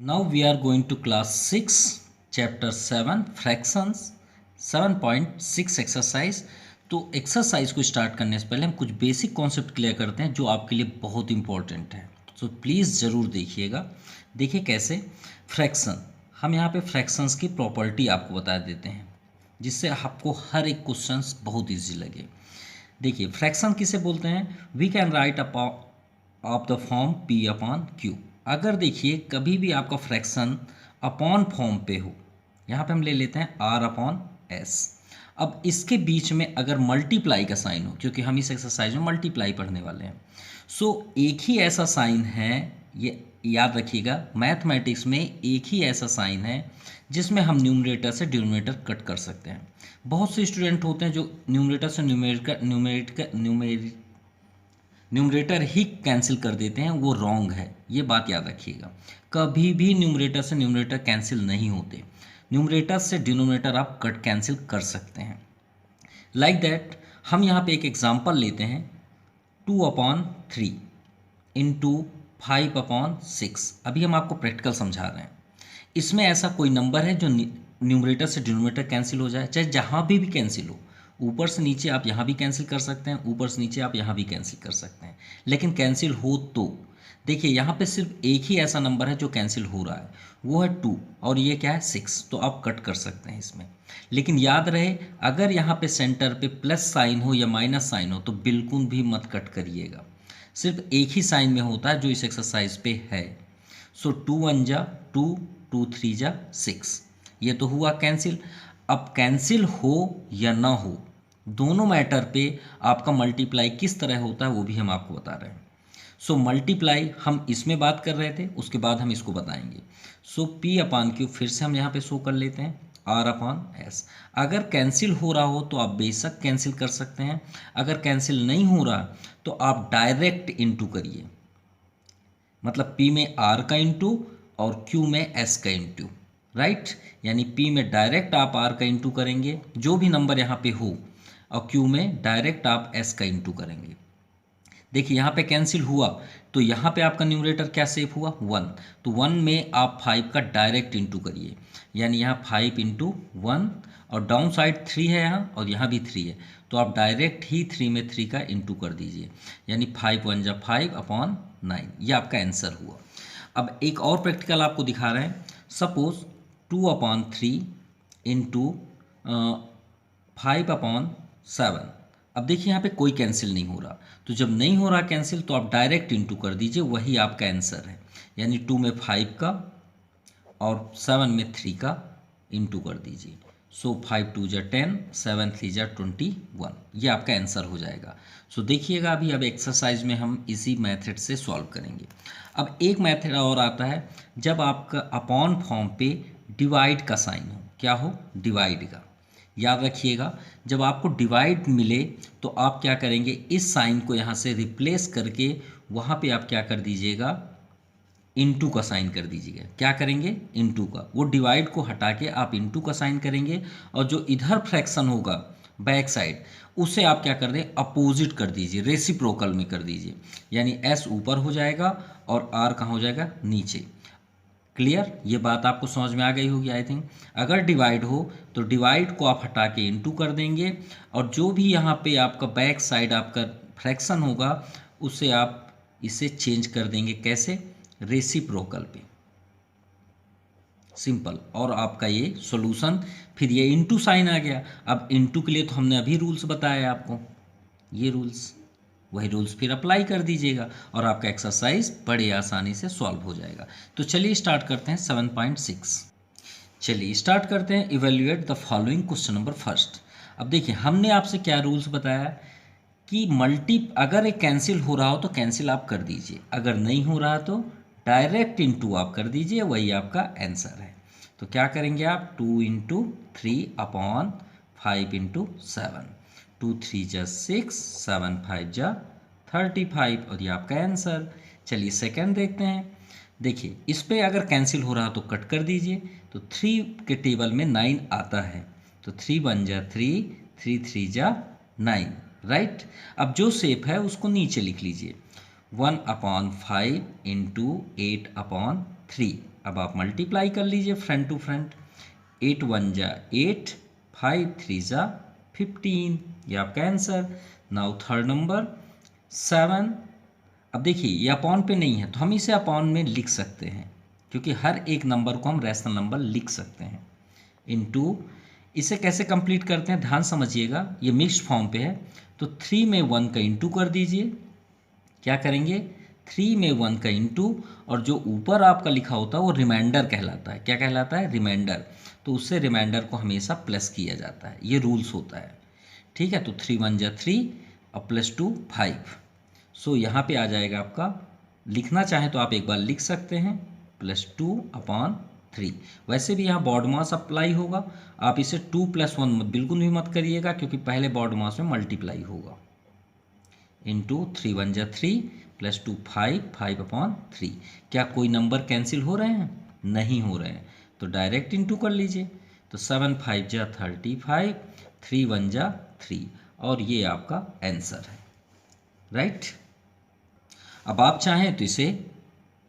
Now we are going to class 6 chapter 7 fractions 7.6 exercise. तो exercise को start करने से पहले हम कुछ बेसिक कॉन्सेप्ट क्लियर करते हैं जो आपके लिए बहुत इंपॉर्टेंट है। सो प्लीज़ ज़रूर देखिएगा। देखिए कैसे फ्रैक्शन, हम यहाँ पे फ्रैक्शंस की प्रॉपर्टी आपको बता देते हैं जिससे आपको हर एक क्वेश्चन बहुत ईजी लगे। देखिए फ्रैक्शन किसे बोलते हैं, we can write of the form P upon Q. अगर देखिए कभी भी आपका फ्रैक्शन अपॉन फॉर्म पे हो, यहाँ पे हम ले लेते हैं आर अपॉन एस। अब इसके बीच में अगर मल्टीप्लाई का साइन हो, क्योंकि हम इस एक्सरसाइज में मल्टीप्लाई पढ़ने वाले हैं, सो एक ही ऐसा साइन है, ये याद रखिएगा, मैथमेटिक्स में एक ही ऐसा साइन है जिसमें हम न्यूमरेटर से डिनोमिनेटर कट कर सकते हैं। बहुत से स्टूडेंट होते हैं जो न्यूमरेटर से न्यूमरेटर ही कैंसिल कर देते हैं, वो रॉन्ग है, ये बात याद रखिएगा। कभी भी न्यूमरेटर से न्यूमरेटर कैंसिल नहीं होते, न्यूमरेटर से डिनोमिनेटर आप कट कैंसिल कर सकते हैं। लाइक दैट हम यहाँ पे एक एग्जांपल लेते हैं 2/3 इंटू 5/6। अभी हम आपको प्रैक्टिकल समझा रहे हैं। इसमें ऐसा कोई नंबर है जो न्यूमरेटर से डिनोमिनेटर कैंसिल हो जाए, चाहे जहाँ भी कैंसिल हो, ऊपर से नीचे आप यहाँ भी कैंसिल कर सकते हैं, ऊपर से नीचे आप यहाँ भी कैंसिल कर सकते हैं, लेकिन कैंसिल हो तो देखिए यहाँ पे सिर्फ एक ही ऐसा नंबर है जो कैंसिल हो रहा है, वो है 2 और ये क्या है 6, तो आप कट कर सकते हैं इसमें। लेकिन याद रहे अगर यहाँ पे सेंटर पे प्लस साइन हो या माइनस साइन हो तो बिल्कुल भी मत कट करिएगा, सिर्फ एक ही साइन में होता है जो इस एक्सरसाइज पे है। सो 2 1 जा 2, 2 3 जा 6, ये तो हुआ कैंसिल। अब कैंसिल हो या ना हो, दोनों मैटर पे आपका मल्टीप्लाई किस तरह होता है वो भी हम आपको बता रहे हैं। सो मल्टीप्लाई हम इसमें बात कर रहे थे, उसके बाद हम इसको बताएंगे। सो पी अपान क्यू फिर से हम यहाँ पे शो कर लेते हैं आर अपॉन एस। अगर कैंसिल हो रहा हो तो आप बेशक कैंसिल कर सकते हैं, अगर कैंसिल नहीं हो रहा तो आप डायरेक्ट इंटू करिए, मतलब P में R का इंटू और Q में S का इंटू, राइट। यानी P में डायरेक्ट आप R का इंटू करेंगे जो भी नंबर यहाँ पे हो, और Q में डायरेक्ट आप S का इंटू करेंगे। देखिए यहाँ पे कैंसिल हुआ तो यहाँ पे आपका न्यूमरेटर क्या सेफ हुआ 1, तो 1 में आप 5 का डायरेक्ट इंटू करिए, यानी यहाँ 5 इंटू 1 और डाउन साइड 3 है यहाँ और यहाँ भी 3 है, तो आप डायरेक्ट ही 3 में 3 का इंटू कर दीजिए, यानी 5 1 जा 5/9, ये आपका आंसर हुआ। अब एक और प्रैक्टिकल आपको दिखा रहे हैं। Suppose 2/3 into 5/7। अब देखिए यहाँ पे कोई कैंसिल नहीं हो रहा, तो जब नहीं हो रहा कैंसिल तो आप डायरेक्ट इंटू कर दीजिए, वही आपका आंसर है, यानी 2 में 5 का और 7 में 3 का इंटू कर दीजिए। सो 5 2 जा 10, 7 3 जा 21, ये आपका आंसर हो जाएगा। सो देखिएगा अभी अब एक्सरसाइज में हम इसी मेथड से सॉल्व करेंगे। अब एक मेथड और आता है, जब आपका अपॉन फॉर्म पे डिवाइड का साइन हो, क्या हो डिवाइड का, याद रखिएगा जब आपको डिवाइड मिले तो आप क्या करेंगे, इस साइन को यहाँ से रिप्लेस करके वहाँ पे आप क्या कर दीजिएगा, इनटू का साइन कर दीजिएगा। क्या करेंगे, इनटू का, वो डिवाइड को हटा के आप इनटू का साइन करेंगे, और जो इधर फ्रैक्शन होगा बैक साइड उसे आप क्या कर दें, अपोजिट कर दीजिए, रेसिप्रोकल में कर दीजिए, यानी एस ऊपर हो जाएगा और आर कहाँ हो जाएगा, नीचे। क्लियर, ये बात आपको समझ में आ गई होगी आई थिंक। अगर डिवाइड हो तो डिवाइड को आप हटा के इनटू कर देंगे, और जो भी यहाँ पे आपका बैक साइड आपका फ्रैक्शन होगा उसे आप इसे चेंज कर देंगे, कैसे, रेसिप्रोकल पे, सिंपल। और आपका ये सॉल्यूशन, फिर ये इनटू साइन आ गया। अब इनटू के लिए तो हमने अभी रूल्स बताया आपको, ये रूल्स, वही रूल्स फिर अप्लाई कर दीजिएगा और आपका एक्सरसाइज बड़े आसानी से सॉल्व हो जाएगा। तो चलिए स्टार्ट करते हैं 7.6। चलिए स्टार्ट करते हैं, evaluate the following question number first. अब देखिए हमने आपसे क्या रूल्स बताया कि अगर एक कैंसिल हो रहा हो तो कैंसिल आप कर दीजिए, अगर नहीं हो रहा तो डायरेक्ट इंटू आप कर दीजिए, वही आपका आंसर है। तो क्या करेंगे आप, 2 इंटू 3/5 इंटू 7, 2 3 जा 6, 7 5 जा 35, और ये आपका आंसर। चलिए सेकंड देखते हैं। देखिए इस पे अगर कैंसिल हो रहा तो कट कर दीजिए, तो 3 के टेबल में 9 आता है, तो 3 1 जा 3, 3 3 जा 9, राइट। अब जो शेप है उसको नीचे लिख लीजिए, 1/5 इंटू 8/3। अब आप मल्टीप्लाई कर लीजिए फ्रंट टू फ्रंट। 8 1 जा 8, 5 3 जा 15, ये आपका आंसर। Now third number 7। अब देखिए ये अपॉन पे नहीं है तो हम इसे अपॉन में लिख सकते हैं, क्योंकि हर एक नंबर को हम रैशनल नंबर लिख सकते हैं। इनटू इसे कैसे कंप्लीट करते हैं ध्यान समझिएगा, ये मिक्स्ड फॉर्म पे है तो 3 में 1 का इंटू कर दीजिए। क्या करेंगे 3 में 1 का इंटू, और जो ऊपर आपका लिखा होता है वो रिमाइंडर कहलाता है। क्या कहलाता है? रिमाइंडर। तो उससे रिमाइंडर को हमेशा प्लस किया जाता है, ये रूल्स होता है। ठीक है, तो 3 1 जा 3 और +2 5। सो यहाँ पे आ जाएगा आपका, लिखना चाहें तो आप एक बार लिख सकते हैं +2/3। वैसे भी यहाँ बॉड मास अप्लाई होगा, आप इसे 2 + 1 बिल्कुल भी मत करिएगा, क्योंकि पहले बॉड मास में मल्टीप्लाई होगा। इंटू 3 1 जा 3 +2 5 5/3। क्या कोई नंबर कैंसिल हो रहे हैं? नहीं हो रहे हैं, तो डायरेक्ट इंटू कर लीजिए। तो 7 5 जा 35, 3 1 जा 3, और ये आपका आंसर है। राइट। अब आप चाहें तो इसे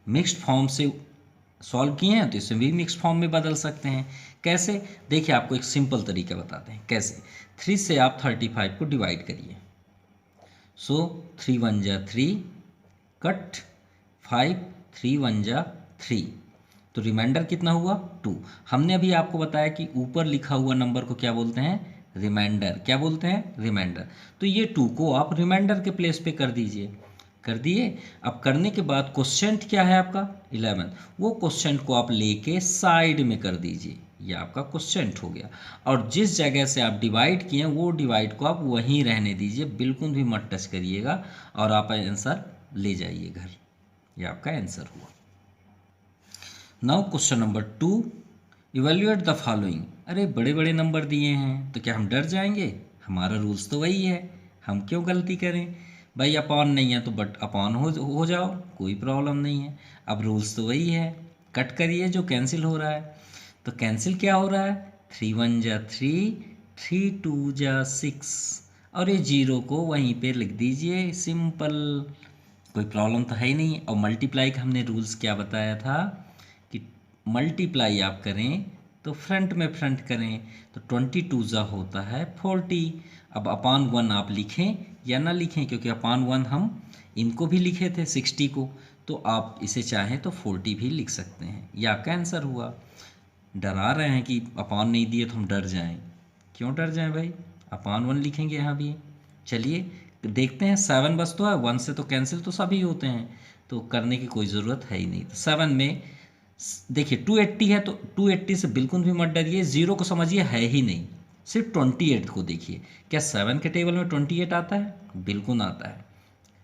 मिक्स्ड फॉर्म से सॉल्व किए हैं तो इसे भी मिक्स्ड फॉर्म में बदल सकते हैं। कैसे? देखिए आपको एक सिंपल तरीका बताते हैं कैसे। 3 से आप 35 को डिवाइड करिए। सो 3 1 जा 3 कट 5, 3 1 जा 3, तो रिमाइंडर कितना हुआ 2। हमने अभी आपको बताया कि ऊपर लिखा हुआ नंबर को क्या बोलते हैं? रिमाइंडर। क्या बोलते हैं? रिमाइंडर। तो ये 2 को आप रिमाइंडर के प्लेस पे कर दीजिए। कर दिए। अब करने के बाद क्वोशेंट क्या है आपका? 11। वो क्वोशेंट को आप लेके साइड में कर दीजिए, ये आपका क्वोशेंट हो गया। और जिस जगह से आप डिवाइड किए वो डिवाइड को आप वहीं रहने दीजिए, बिल्कुल भी मत टच करिएगा, और आप आंसर ले जाइए घर। ये आपका आंसर हुआ। Now question number 2, evaluate the following. अरे बड़े बड़े नंबर दिए हैं तो क्या हम डर जाएंगे? हमारा रूल्स तो वही है, हम क्यों गलती करें? भाई अपॉन नहीं है तो बट अपॉन हो जाओ, कोई प्रॉब्लम नहीं है। अब रूल्स तो वही है, कट करिए जो कैंसिल हो रहा है। तो कैंसिल क्या हो रहा है? 3 1 जा 3, 3 2 जा 6, और ये 0 को वहीं पे लिख दीजिए, सिंपल, कोई प्रॉब्लम तो है ही नहीं। और मल्टीप्लाई का हमने रूल्स क्या बताया था कि मल्टीप्लाई आप करें तो फ्रंट में फ्रंट करें, तो 22 जा होता है 40। अब अपान 1 आप लिखें या ना लिखें, क्योंकि अपान 1 हम इनको भी लिखे थे 60 को, तो आप इसे चाहें तो 40 भी लिख सकते हैं। यह आपका आंसर हुआ। डरा रहे हैं कि अपान नहीं दिए तो हम डर जाएं। क्यों डर जाएं भाई? अपान 1 लिखेंगे यहाँ भी। चलिए देखते हैं, 7 बस तो है, 1 से तो कैंसिल तो सभी होते हैं, तो करने की कोई ज़रूरत है ही नहीं। तो 7 में देखिए 280 है, तो 280 से बिल्कुल भी मत डरिए, 0 को समझिए है ही नहीं, सिर्फ 28 को देखिए। क्या 7 के टेबल में 28 आता है? बिल्कुल आता है।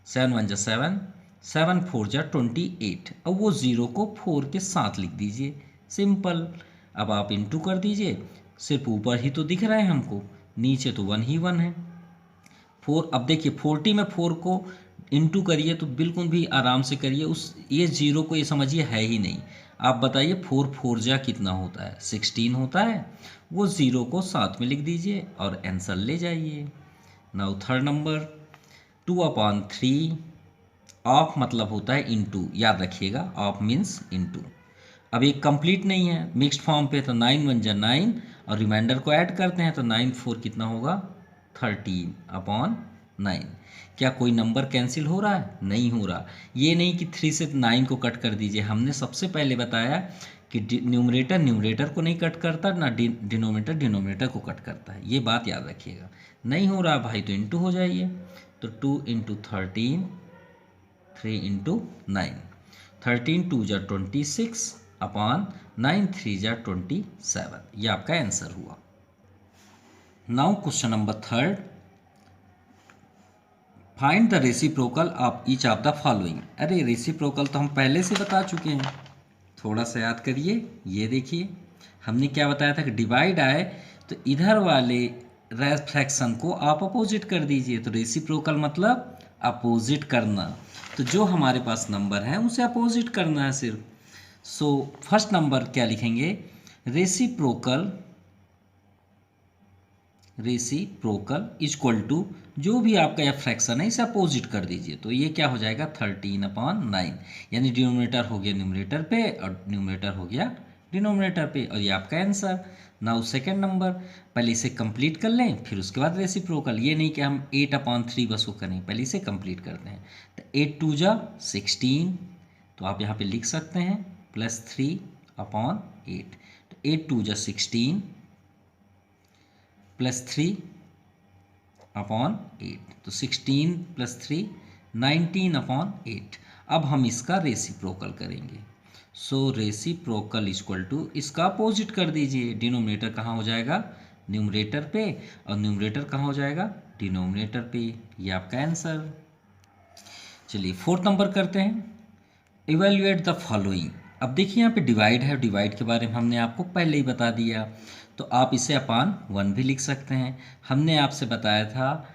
7 1 जा 7, 7 4 जा 28। अब वो 0 को 4 के साथ लिख दीजिए, सिंपल। अब आप इंटू कर दीजिए, सिर्फ ऊपर ही तो दिख रहा है हमको, नीचे तो 1 ही 1 है। 4, अब देखिए 40 में 4 को इंटू करिए तो बिल्कुल भी आराम से करिए, उस ये 0 को ये समझिए है ही नहीं। आप बताइए 4 4 जा कितना होता है? 16 होता है। वो 0 को साथ में लिख दीजिए और आंसर ले जाइए। Now third number 2/3। ऑफ मतलब होता है इंटू, याद रखिएगा, ऑफ मीन्स इंटू। अब एक कंप्लीट नहीं है, मिक्स्ड फॉर्म पे, तो 9 1 जा 9, और रिमाइंडर को ऐड करते हैं तो 9 4 कितना होगा? 13/9। क्या कोई नंबर कैंसिल हो रहा है? नहीं हो रहा। ये नहीं कि 3 से 9 को कट कर दीजिए, हमने सबसे पहले बताया कि न्यूमरेटर न्यूमरेटर को नहीं कट करता, ना डिनोमिनेटर डिनोमिनेटर को कट करता है, ये बात याद रखिएगा। नहीं हो रहा भाई तो इंटू हो जाइए, तो 2 × 13, 3 × 9, 13 2 जा 26/9, 3 जा 27। ये आपका आंसर हुआ। Now question number 3, find the reciprocal of each of the following. अरे रेसिप्रोकल तो हम पहले से बता चुके हैं, थोड़ा सा याद करिए। ये देखिए हमने क्या बताया था कि डिवाइड आए तो इधर वाले फ्रैक्शन को आप अपोजिट कर दीजिए, तो रेसिप्रोकल मतलब अपोजिट करना। तो जो हमारे पास नंबर है उसे अपोजिट करना है सिर्फ। सो फर्स्ट नंबर क्या लिखेंगे? रेसिप्रोकल रेसिप्रोकल इक्वल टू जो भी आपका यह फ्रैक्शन है इसे अपोजिट कर दीजिए, तो ये क्या हो जाएगा 13/9, यानी डिनोमिनेटर हो गया न्यूमरेटर पे और न्यूमरेटर हो गया डिनोमिनेटर पे, और ये आपका आंसर। नाउ सेकेंड नंबर, पहले इसे कंप्लीट कर लें फिर उसके बाद रेसिप्रोकल, ये नहीं कि हम 8/3 बस वो करें, पहले इसे कंप्लीट करते हैं। तो 8 2 16, तो आप यहाँ पे लिख सकते हैं +3/8, तो 8 2 16 +3/8, तो 16 + 3 19/8। अब हम इसका रेसिप्रोकल करेंगे। सो रेसिप्रोकल इक्वल टू इसका अपोजिट कर दीजिए, डिनोमिनेटर कहाँ हो जाएगा न्यूमरेटर पे और न्यूमरेटर कहाँ हो जाएगा डिनोमिनेटर पे, ये आपका आंसर। चलिए फोर्थ नंबर करते हैं, इवेल्युएट द फॉलोइंग। अब देखिए यहाँ पे डिवाइड है, डिवाइड के बारे में हमने आपको पहले ही बता दिया, तो आप इसे अपान 1 भी लिख सकते हैं। हमने आपसे बताया था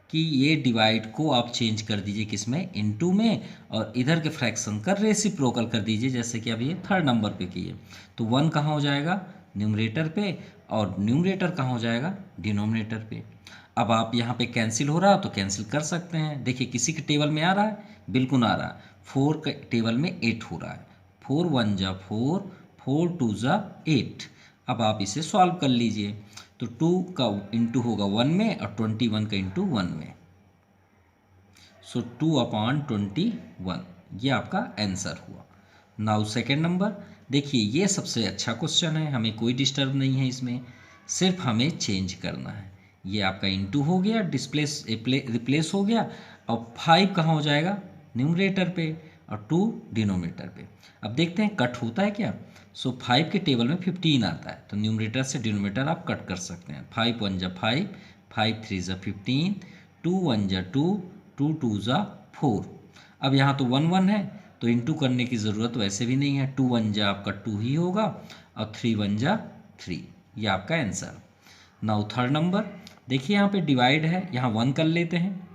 कि ये डिवाइड को आप चेंज कर दीजिए किसमें इनटू में, और इधर के फ्रैक्शन का रेसिप्रोकल कर दीजिए, जैसे कि अब ये थर्ड नंबर पे किए, तो 1 कहाँ हो जाएगा न्यूमरेटर पे और न्यूमरेटर कहाँ हो जाएगा डिनोमिनेटर पे। अब आप यहाँ पे कैंसिल हो रहा हो तो कैंसिल कर सकते हैं, देखिए किसी के टेबल में आ रहा है, बिल्कुल आ रहा है, 4 के टेबल में 8 हो रहा है, 4 1 जा 4, 4 2 जा 8। अब आप इसे सॉल्व कर लीजिए, तो 2 का इंटू होगा 1 में और 21 का इंटू 1 में, सो 2/21, ये आपका आंसर हुआ। नाउ सेकेंड नंबर, देखिए ये सबसे अच्छा क्वेश्चन है, हमें कोई डिस्टर्ब नहीं है इसमें, सिर्फ हमें चेंज करना है। ये आपका इंटू हो गया, रिप्लेस हो गया, और 5 कहाँ हो जाएगा न्यूमरेटर पे और 2 डिनोमिनेटर पे। अब देखते हैं कट होता है क्या। सो 5 के टेबल में 15 आता है, तो न्यूमरेटर से डिनोमिनेटर आप कट कर सकते हैं। 5 1 जा 5, 5 3 जा 15, 2 1 जा 2, 2 2 जा 4। अब यहाँ तो 1 1 है, तो इंटू करने की ज़रूरत वैसे भी नहीं है, 2 1 जा आपका 2 ही होगा और 3 1 जा 3, ये आपका आंसर। नाउ थर्ड नंबर, देखिए यहाँ पे डिवाइड है, यहाँ 1 कर लेते हैं,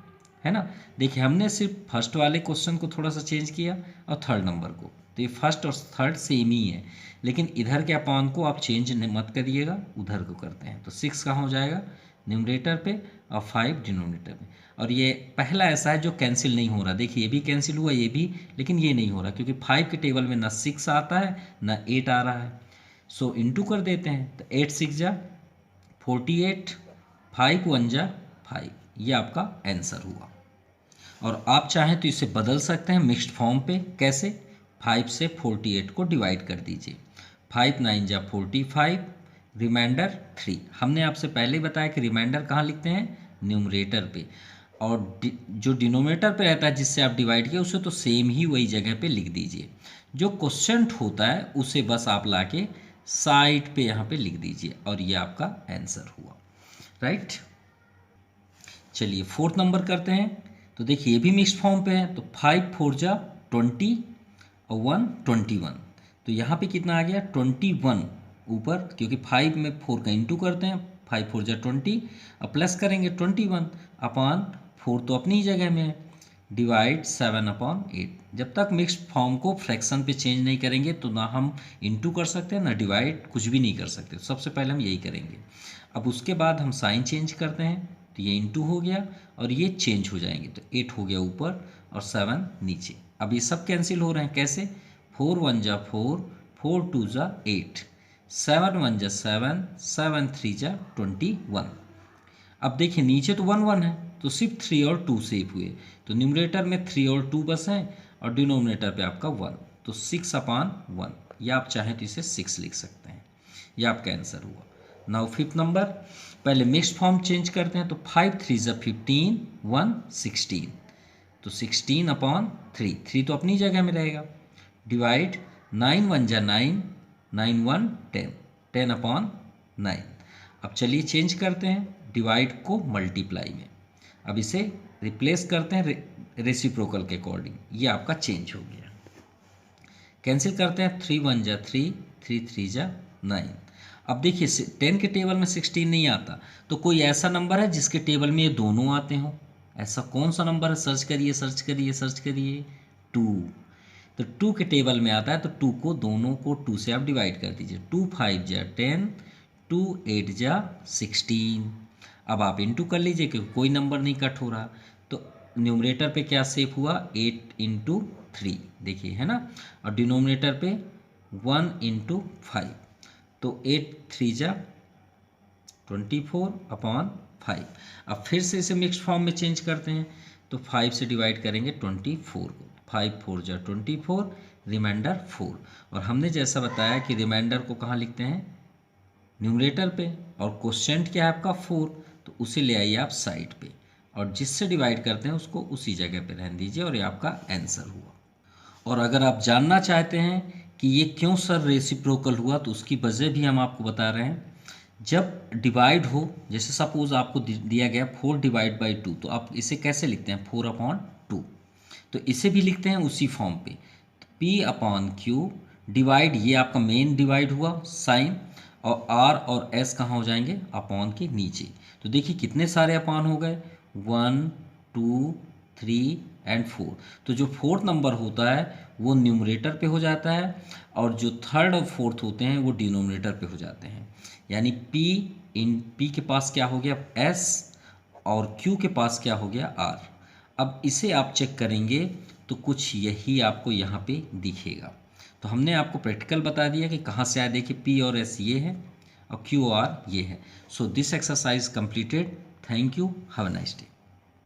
है ना। देखिए हमने सिर्फ फर्स्ट वाले क्वेश्चन को थोड़ा सा चेंज किया और थर्ड नंबर को, तो ये फर्स्ट और थर्ड सेम ही है, लेकिन इधर के अपान को आप चेंज मत करिएगा, उधर को करते हैं। तो 6 कहाँ हो जाएगा न्यूमरेटर पे और 5 डिनोमिनेटर पे, और ये पहला ऐसा है जो कैंसिल नहीं हो रहा, देखिए ये भी कैंसिल हुआ ये भी, लेकिन ये नहीं हो रहा क्योंकि 5 के टेबल में ना 6 आता है ना 8 आ रहा है। सो इंटू कर देते हैं, तो 8 6 जा 48, 5 1 जा 5, ये आपका आंसर हुआ। और आप चाहें तो इसे बदल सकते हैं मिक्स्ड फॉर्म पे, कैसे 5 से 48 को डिवाइड कर दीजिए, 5 9 जा 45, रिमाइंडर 3। हमने आपसे पहले ही बताया कि रिमाइंडर कहाँ लिखते हैं न्यूमरेटर पे, और जो डिनोमिनेटर पे रहता है जिससे आप डिवाइड किए उसे तो सेम ही वही जगह पे लिख दीजिए, जो क्वोशंट होता है उसे बस आप लाके साइड पे यहाँ पे लिख दीजिए, और ये आपका आंसर हुआ, राइट। चलिए फोर्थ नंबर करते हैं, तो देखिए ये भी मिक्स्ड फॉर्म पे है, तो 5 4 जा 20 और 1 21, तो यहाँ पे कितना आ गया 21 ऊपर, क्योंकि 5 में 4 का इंटू करते हैं, 5 4 जा 20 और प्लस करेंगे 21 अपान 4 तो अपनी ही जगह में है, डिवाइड 7/8। जब तक मिक्स्ड फॉर्म को फ्रैक्शन पे चेंज नहीं करेंगे तो ना हम इंटू कर सकते हैं ना डिवाइड, कुछ भी नहीं कर सकते, सबसे पहले हम यही करेंगे। अब उसके बाद हम साइन चेंज करते हैं, तो ये इंटू हो गया और ये चेंज हो जाएंगे, तो 8 हो गया ऊपर और 7 नीचे। अब ये सब कैंसिल हो रहे हैं, कैसे 4 1 जा 4, 4 2 जा 8, 7 1 जा 7, 7 3 जा 21। अब देखिए नीचे तो 1 1 है, तो सिर्फ 3 और 2 सेव हुए, तो न्यूमरेटर में 3 और 2 बस हैं और डिनोमिनेटर पे आपका 1, तो 6/1, या आप चाहें तो इसे 6 लिख सकते हैं, यह आपका आंसर हुआ। नाउ फिफ्थ नंबर, पहले मिक्स्ड फॉर्म चेंज करते हैं, तो 5 3 जा 15, 1 16, तो 16/3, 3 तो अपनी जगह में रहेगा, डिवाइड 9 1 जा 9, 9 1 10, 10/9। अब चलिए चेंज करते हैं डिवाइड को मल्टीप्लाई में, अब इसे रिप्लेस करते हैं रेसिप्रोकल के अकॉर्डिंग, ये आपका चेंज हो गया। कैंसिल करते हैं, 3 1 जा 3, 3 3 जा 9। अब देखिए 10 के टेबल में 16 नहीं आता, तो कोई ऐसा नंबर है जिसके टेबल में ये दोनों आते हों, ऐसा कौन सा नंबर है, सर्च करिए सर्च करिए सर्च करिए, 2। तो 2 के टेबल में आता है, तो 2 को दोनों को 2 से आप डिवाइड कर दीजिए, 2 5 जा 10, 2 8 जा 16। अब आप इंटू कर लीजिए क्योंकि कोई नंबर नहीं कट हो रहा, तो न्यूमरेटर पे क्या सेव हुआ 8 इंटू 3, देखिए है ना, और डिनोमिनेटर पे 1 इंटू 5, तो 8 3 जा 24/5। अब फिर से इसे मिक्स्ड फॉर्म में चेंज करते हैं, तो 5 से डिवाइड करेंगे 24 को, 5 4 जा 24, रिमाइंडर 4। और हमने जैसा बताया कि रिमाइंडर को कहाँ लिखते हैं, न्यूमरेटर पे, और क्वोशिएंट क्या है आपका 4, तो उसे ले आइए आप साइड पे, और जिससे डिवाइड करते हैं उसको उसी जगह पे रहने दीजिए, और ये आपका आंसर हुआ। और अगर आप जानना चाहते हैं कि ये क्यों सर रेसिप्रोकल हुआ, तो उसकी वजह भी हम आपको बता रहे हैं। जब डिवाइड हो, जैसे सपोज आपको दिया गया 4/2, तो आप इसे कैसे लिखते हैं 4/2, तो इसे भी लिखते हैं उसी फॉर्म पे, P/Q डिवाइड, ये आपका मेन डिवाइड हुआ साइन, और R और S कहाँ हो जाएंगे, अपॉन के नीचे। तो देखिए कितने सारे अपॉन हो गए, 1 2 3 एंड 4। तो जो फोर्थ नंबर होता है वो न्यूमरेटर पे हो जाता है, और जो थर्ड और फोर्थ होते हैं वो डिनोमिनेटर पे हो जाते हैं। यानी P के पास क्या हो गया S, और Q के पास क्या हो गया R। अब इसे आप चेक करेंगे तो कुछ यही आपको यहाँ पे दिखेगा। तो हमने आपको प्रैक्टिकल बता दिया कि कहाँ से आया, देखिए P और S ये है और Q और R ये है। So this exercise completed. Thank you, have a nice day.